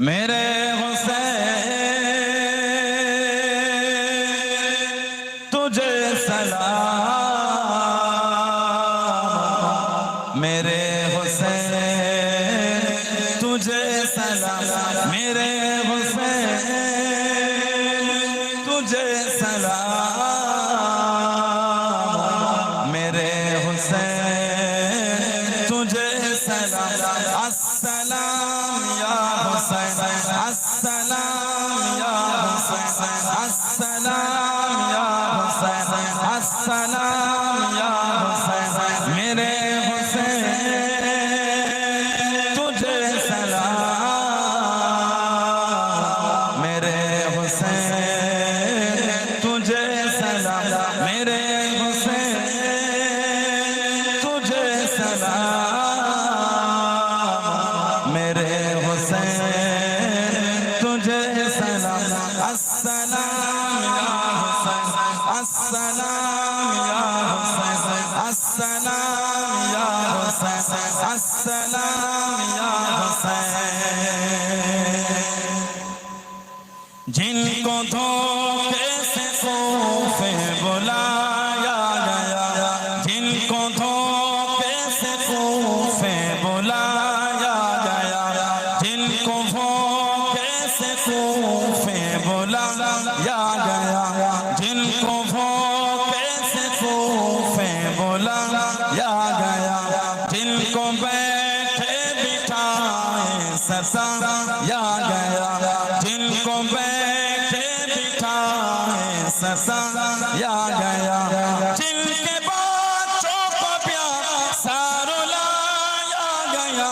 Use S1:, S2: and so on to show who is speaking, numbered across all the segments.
S1: मेरे हुसैन तुझे सलाम, मेरे हुसैन तुझे सलाम, मेरे हुसैन तुझे सलाम, मेरे हुसैन तुझे सलाम। अस्सलाम या हुसैन, अस्सलाम या हुसैन, अस्सलाम या हुसैन, अस्सलाम या हुसैन, मेरे हुसैन तुझे सलाम, मेरे हुसैन तुझे सलाम, मेरे हुसैन तुझे सलाम, मेरे हुसैन तुझे सलाम। अस्सलाम या हुसैन, अस्सलाम या हुसैन, अस्सलाम या हुसैन, अस्सलाम या हुसैन। जिनको धोखे से कूफे बुलाया गया, जिनको धोखे से कूफे बुलाया गया, जिनको धोखे से कूफे बुलाया गया, जिनको धोखे से कूफे बुलाया गया, जिनको बैठे बिठाए सताया गया, जिनको बैठे बिठाए सताया गया, जिनके बच्चों को प्यासा रुलाया गया,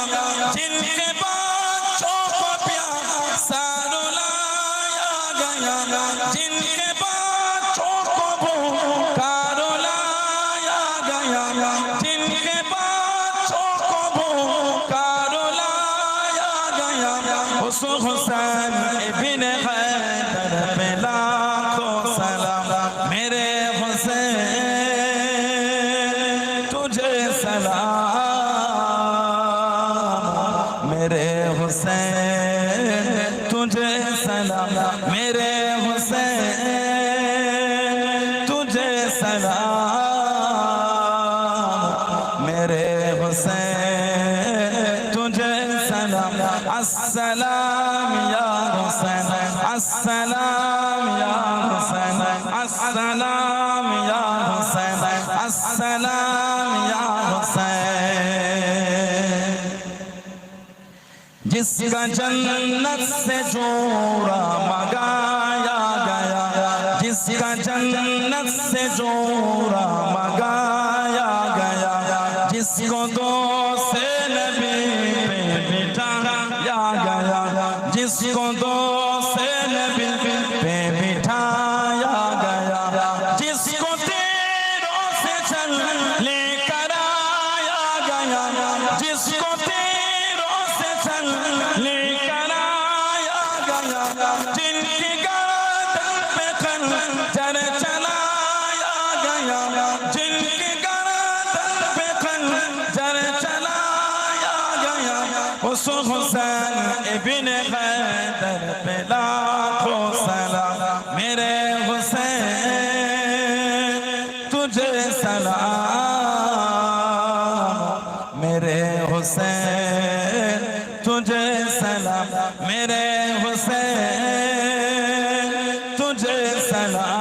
S1: जिनके बच्चों को प्यासा रुलाया गया, जिनके बच्चों को भूखा रुलाया गया, जिनके बच्चों को भूखा रुलाया गया, उस हुसैन इब्ने हैदर पे लाखों सलाम, मेरे हुसैन तुझे सलाम, मेरे हुसैन तुझे सलाम, मेरे हुसैन तुझे सलाम, मेरे हुसैन तुझे सलाम। अस्सलाम या हुसैन, अस्सलाम या हुसैन, अस्सलाम या हुसैन, अस्सलाम या हुसैन। जिसका जन्नत से जोड़ा मंगाया गया, जिसका जन्नत से जोड़ा मंगाया गया, जिसको दो से नबी पे बिठाया गया, जिसको दो से नबी पे बिठाया गया, जिसको तीरों से चल लेकर आया गया, जिसको तीरों से चल लेकर आया गया, जिनकी गर्दन पे खंजर चलाया गया, जिनकी गर्दन पे खंजर चलाया गया, उस हुसैन इब्ने हैदर पे लाखों सलाम, मेरे हुसैन तुझे सलाम, मेरे हुसैन तुझे सलाम, मेरे हुसैन तुझे सलाम,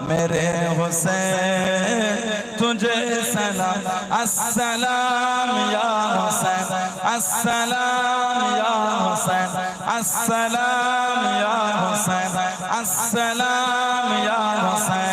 S1: मेरे हुसैन तुझे सलाम। अस्सलाम या हुसैन, अस्सलाम या हुसैन, अस्सलाम या हुसैन, अस्सलाम या हुसैन।